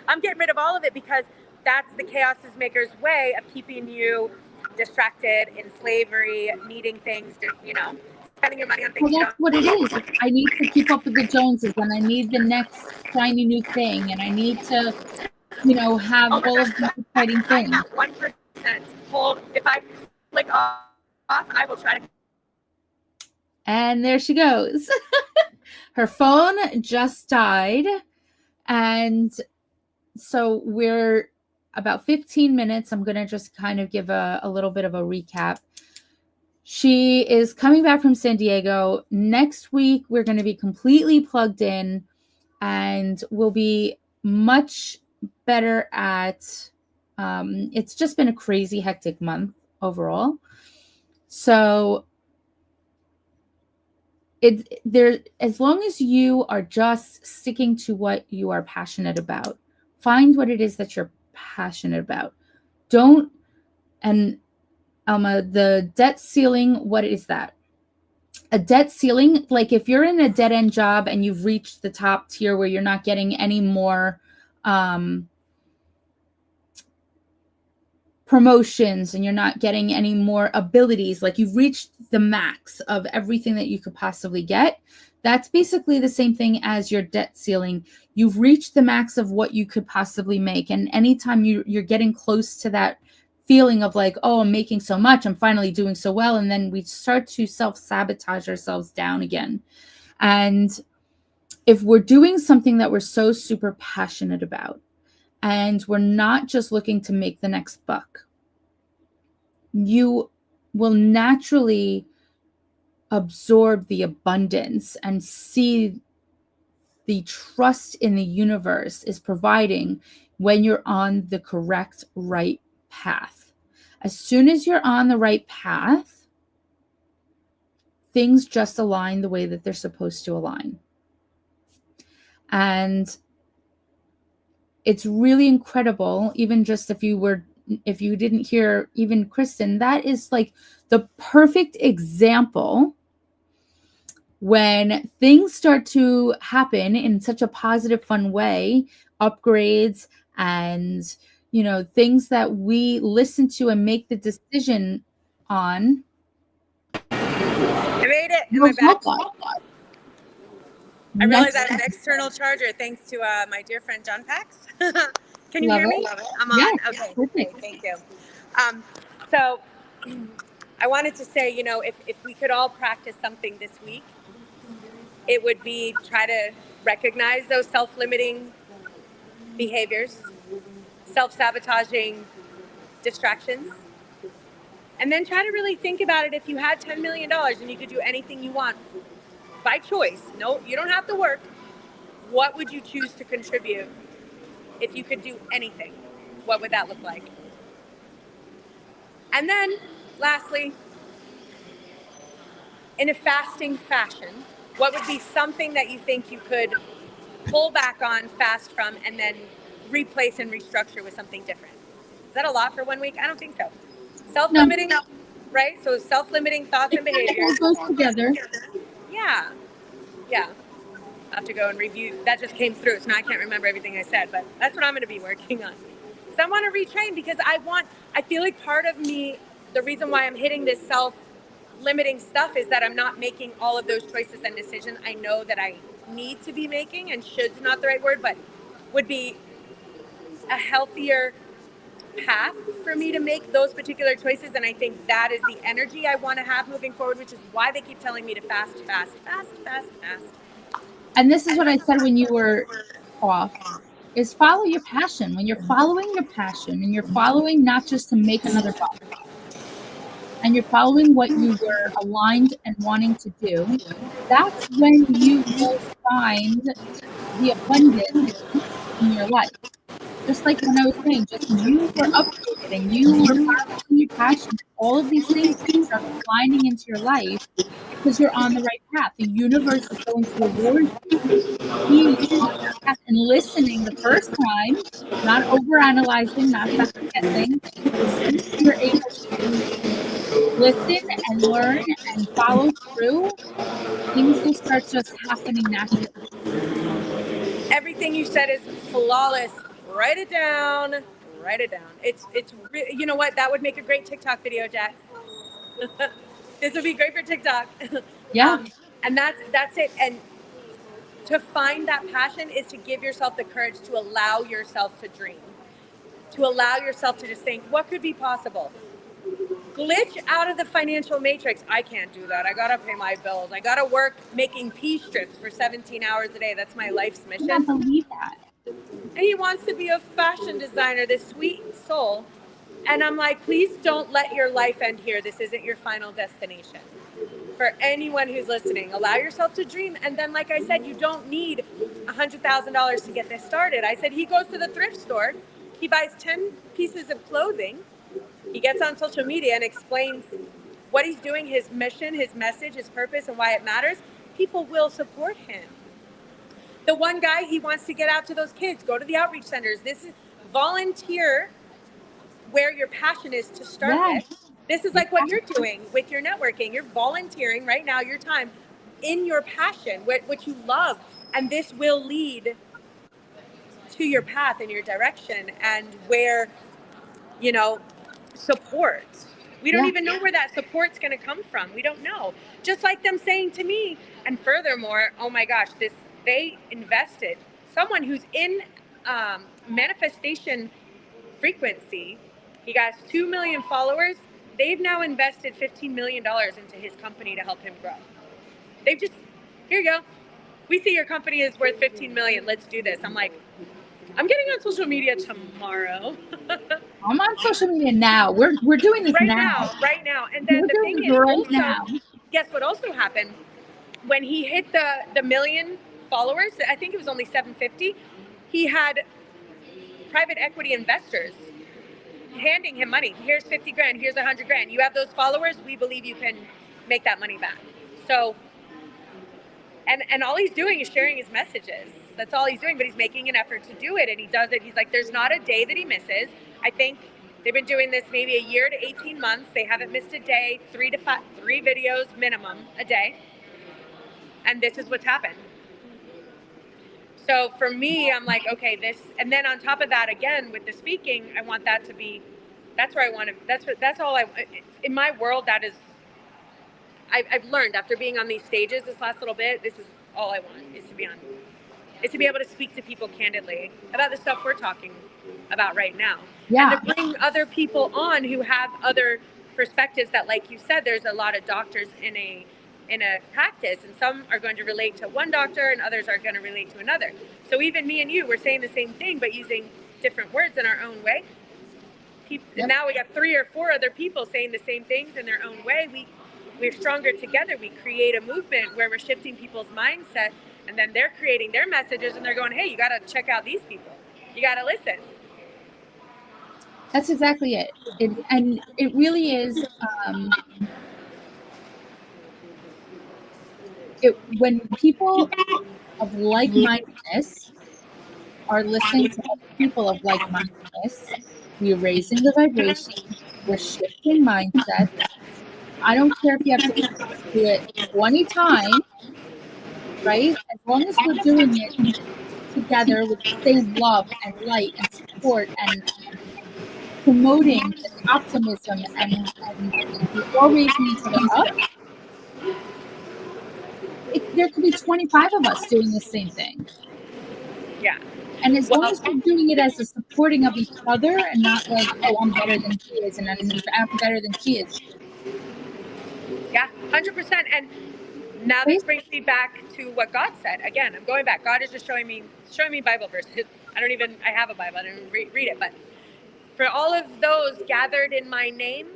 I'm getting rid of all of it, because that's the chaos maker's way of keeping you distracted, in slavery, needing things, spending your money on things.
Well, that's what it is. I need to keep up with the Joneses, and I need the next shiny new thing, and I need to, have all of these exciting things.
1% hold. If I click off, I will try to.
And there she goes. Her phone just died, and so we're about 15 minutes. I'm going to just kind of give a little bit of a recap. She is coming back from San Diego. Next week, we're going to be completely plugged in, and we'll be much better at, it's just been a crazy hectic month overall. So as long as you are just sticking to what you are passionate about, find what it is that you're passionate about. And Alma, the debt ceiling, what is that? A debt ceiling, like if you're in a dead end job and you've reached the top tier where you're not getting any more promotions and you're not getting any more abilities, like you've reached the max of everything that you could possibly get, that's basically the same thing as your debt ceiling. You've reached the max of what you could possibly make. And anytime you're getting close to that feeling of like, oh, I'm making so much, I'm finally doing so well, and then we start to self-sabotage ourselves down again. And if we're doing something that we're so super passionate about, and we're not just looking to make the next buck, you will naturally absorb the abundance and see the trust in the universe is providing when you're on the correct, right path. As soon as you're on the right path, things just align the way that they're supposed to align. And it's really incredible, even just if you didn't hear even Kristen, that is like the perfect example when things start to happen in such a positive, fun way, upgrades and, things that we listen to and make the decision on,
I made it. Am I
will
back?
help us.
I realized
Next,
I have an external charger thanks to my dear friend John Pax. Can you
love
hear me?
it.
I'm
Yes,
on. Okay, great.
perfect.
Thank you. So I wanted to say, if we could all practice something this week, it would be try to recognize those self-limiting behaviors, self-sabotaging distractions, and then try to really think about it. If you had $10 million and you could do anything you want by choice, no, you don't have to work, what would you choose to contribute if you could do anything? What would that look like? And then, lastly, in a fasting fashion, what would be something that you think you could pull back on, fast from, and then replace and restructure with something different? Is that a lot for 1 week? I don't think so.
No,
Self-limiting, right? So self-limiting thoughts
it
and
kind of all
behaviors.
goes together.
Yeah, yeah. I'll have to go and review. That just came through, so now I can't remember everything I said, but that's what I'm going to be working on. So I want to retrain because I feel like part of me, the reason why I'm hitting this self-limiting stuff is that I'm not making all of those choices and decisions I know that I need to be making, and should's not the right word, but would be a healthier path for me to make those particular choices. And I think that is the energy I want to have moving forward, which is why they keep telling me to fast, fast, fast, fast, fast.
And this is what I said when you were off, is follow your passion. When you're following your passion and you're following not just to make another buck, and you're following what you were aligned and wanting to do, that's when you will find the abundance in your life. Just like when I was saying, just you were updated and you were following your passion, all of these things start aligning into your life because you're on the right path. The universe is going to reward you being on that path and listening the first time, not overanalyzing, not second guessing. As soon as you're able to listen and learn and follow through, things will start just happening naturally.
Everything you said is flawless. Write it down. Write it down. You know what? That would make a great TikTok video, Jack. This would be great for TikTok.
Yeah.
And that's it. And to find that passion is to give yourself the courage to allow yourself to dream, to allow yourself to just think, what could be possible? Glitch out of the financial matrix. I can't do that. I gotta pay my bills. I gotta work making pea strips for 17 hours a day. That's my life's
I cannot
mission.
believe that.
And he wants to be a fashion designer, this sweet soul. And I'm like, please don't let your life end here. This isn't your final destination. For anyone who's listening, allow yourself to dream. And then, like I said, you don't need $100,000 to get this started. I said he goes to the thrift store, he buys 10 pieces of clothing, he gets on social media and explains what he's doing, his mission, his message, his purpose, and why it matters. People will support him. The one guy, he wants to get out to those kids, go to the outreach centers. This is volunteer where your passion is to start
Yes.
with. This is like what you're doing with your networking. You're volunteering right now your time in your passion, what you love. And this will lead to your path and your direction and where, you know, support. We don't
Yeah.
even know where that support's going to come from. We don't know. Just like them saying to me, and furthermore, oh my gosh, they invested. Someone who's in manifestation frequency, he got 2 million followers. They've now invested $15 million into his company to help him grow. They've just, here you go. We see your company is worth 15 million. Let's do this. I'm like, I'm getting on social media tomorrow.
I'm on social media now. We're doing this
right
now.
now. And then
We're
the
doing
thing
this
is
right
also,
now.
guess what also happened? When he hit the million followers, I think it was only 750, he had private equity investors handing him money. Here's 50 grand, here's 100 grand. You have those followers, we believe you can make that money back. So, and all he's doing is sharing his messages. That's all he's doing, but he's making an effort to do it, and he does it. He's like, there's not a day that he misses. I think they've been doing this maybe a year to 18 months. They haven't missed a day, 3 videos minimum a day. And this is what's happened. So for me, I'm like, okay, this, and then on top of that, again, with the speaking, I want that to be, that's where I want to, that's all I, in my world, that is, I've learned after being on these stages this last little bit, this is all I want, is to be on, is to be able to speak to people candidly about the stuff we're talking about right now.
Yeah.
And to bring other people on who have other perspectives that, like you said, there's a lot of doctors in a practice, and some are going to relate to one doctor and others are going to relate to another. So even me and you, we're saying the same thing, but using different words in our own way. Yep. Now we got 3 or 4 other people saying the same things in their own way. We're stronger together. We create a movement where we're shifting people's mindset, and then they're creating their messages and they're going, hey, you got to check out these people. You got to listen.
That's exactly it. And it really is, when people of like-mindedness are listening to other people of like-mindedness, we're raising the vibration, we're shifting mindset. I don't care if you have to do it 20 times, right? As long as we're doing it together with the same love and light and support and promoting the optimism and we're all raising each other up, there could be 25 of us doing the same thing.
Yeah.
And as long as we're doing it as a supporting of each other and not like, oh, I'm better than he is and I'm better than she is.
Yeah, 100%. And now this brings me back to what God said. Again, I'm going back. God is just showing me Bible verses. I have a Bible. I don't even read it. But for all of those gathered in my name,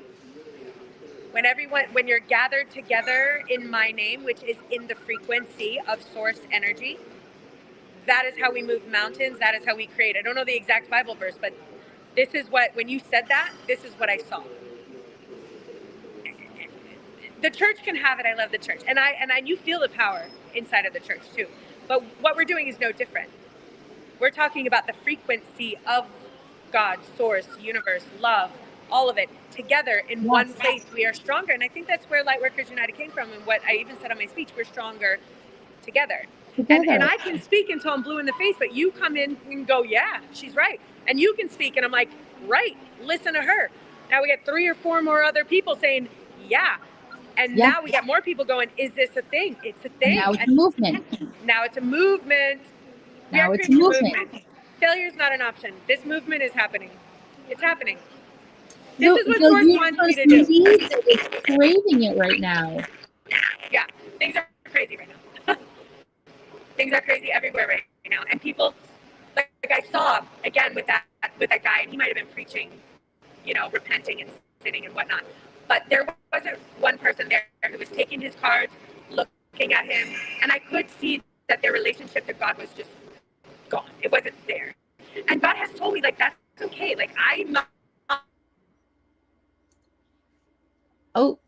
when you're gathered together in my name, which is in the frequency of source energy, that is how we move mountains. That is how we create. I don't know the exact Bible verse, but this is when you said that, this is what I saw. The church can have it. I love the church. And you feel the power inside of the church too. But what we're doing is no different. We're talking about the frequency of God, source, universe, love, all of it together in one place. We are stronger. And I think that's where Lightworkers United came from. And what I even said on my speech, we're stronger together. And I can speak until I'm blue in the face, but you come in and go, yeah, she's right. And you can speak and I'm like, right, listen to her. Now we get 3 or 4 more other people saying, yeah. And now we got more people going, is this a thing? It's a thing.
Now it's a movement.
Now it's a movement.
Now it's a movement.
Failure is not an option. This movement is happening. It's happening. This is what Source wants me to do.
It's craving it right now.
Yeah, things are crazy right now. Things are crazy everywhere right now. And people, like I saw, again, with that guy, and he might have been preaching, repenting and sinning and whatnot. But there wasn't one person there who was taking his cards, looking at him, and I could see that their relationship to God was just gone. It wasn't there. And God has told me, that's okay. I'm not.
Oh,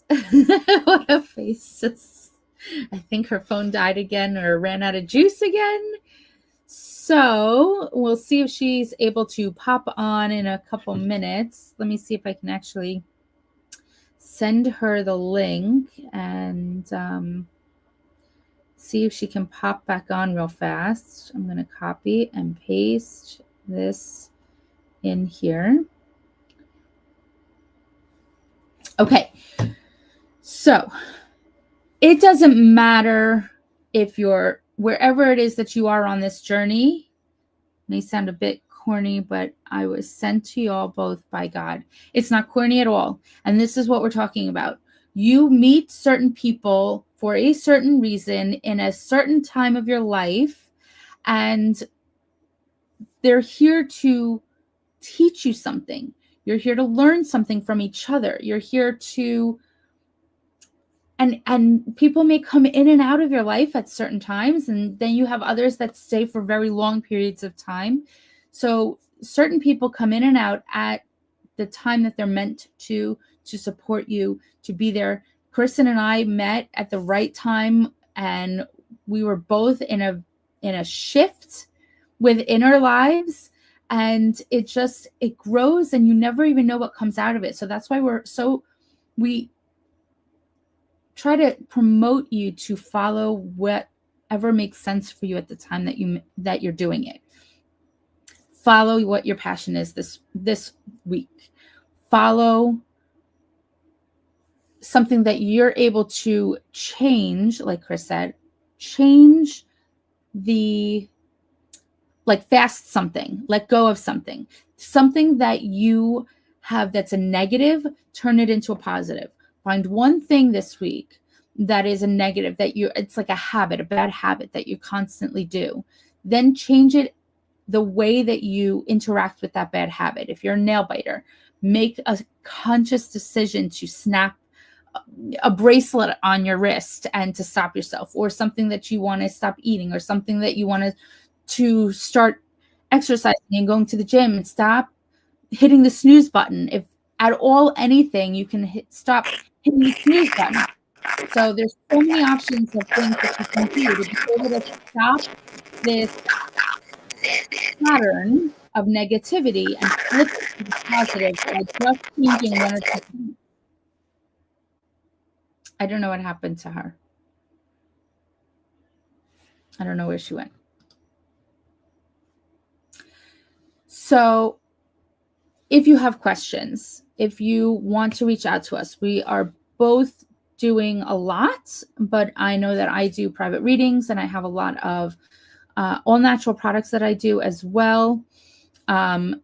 what a face. I think her phone died again or ran out of juice again. So we'll see if she's able to pop on in a couple minutes. Let me see if I can actually send her the link and see if she can pop back on real fast. I'm going to copy and paste this in here. Okay. So it doesn't matter if you're wherever it is that you are on this journey. It may sound a bit corny, but I was sent to y'all both by God. It's not corny at all. And this is what we're talking about. You meet certain people for a certain reason in a certain time of your life, and they're here to teach you something. You're here to learn something from each other. You're here to, and people may come in and out of your life at certain times, and then you have others that stay for very long periods of time. So certain people come in and out at the time that they're meant to support you, to be there. Kristen and I met at the right time, and we were both in a shift within our lives, and it grows, and you never even know what comes out of it. So that's why try to promote you to follow whatever makes sense for you at the time that you're doing it. Follow what your passion is this week. Follow something that you're able to change, like Kris said, change fast something, let go of something that you have that's a negative, turn it into a positive. Find one thing this week that is a negative, it's like a bad habit that you constantly do. Then change it, the way that you interact with that bad habit. If you're a nail biter, make a conscious decision to snap a bracelet on your wrist and to stop yourself, or something that you want to stop eating, or something that you want to start exercising and going to the gym, and stop hitting the snooze button. If at all anything, you can stop hitting the snooze button. So there's so many options of things that you can do to be able to stop this pattern of negativity and flip it to the positive by just changing one or two things. I don't know what happened to her. I don't know where she went. So if you have questions, if you want to reach out to us, we are both doing a lot, but I know that I do private readings, and I have a lot of all natural products that I do as well.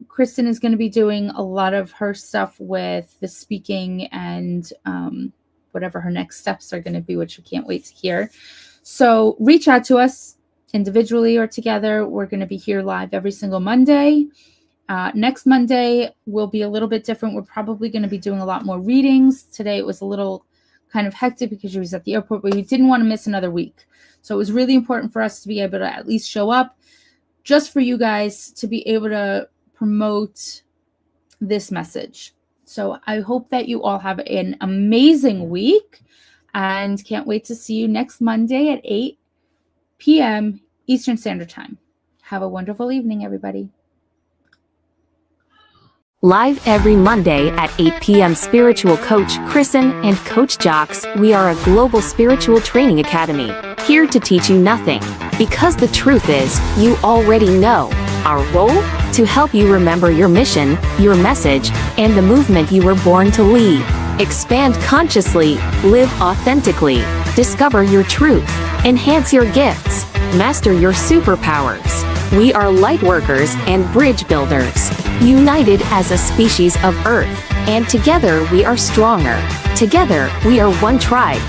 Kristen is going to be doing a lot of her stuff with the speaking and whatever her next steps are going to be, which we can't wait to hear. So reach out to us individually or together. We're going to be here live every single Monday. Next Monday will be a little bit different. We're probably going to be doing a lot more readings. Today it was a little kind of hectic because she was at the airport, but we didn't want to miss another week. So it was really important for us to be able to at least show up, just for you guys to be able to promote this message. So I hope that you all have an amazing week, and can't wait to see you next Monday at 8 p.m. Eastern Standard Time. Have a wonderful evening, everybody.
Live every Monday at 8 p.m. Spiritual Coach Kristen and Coach Jocks, we are a global spiritual training academy, here to teach you nothing, because the truth is, you already know. Our role? To help you remember your mission, your message, and the movement you were born to lead. Expand consciously, live authentically, discover your truth, enhance your gifts, master your superpowers. We are light workers and bridge builders, united as a species of Earth, and together we are stronger. Together we are one tribe.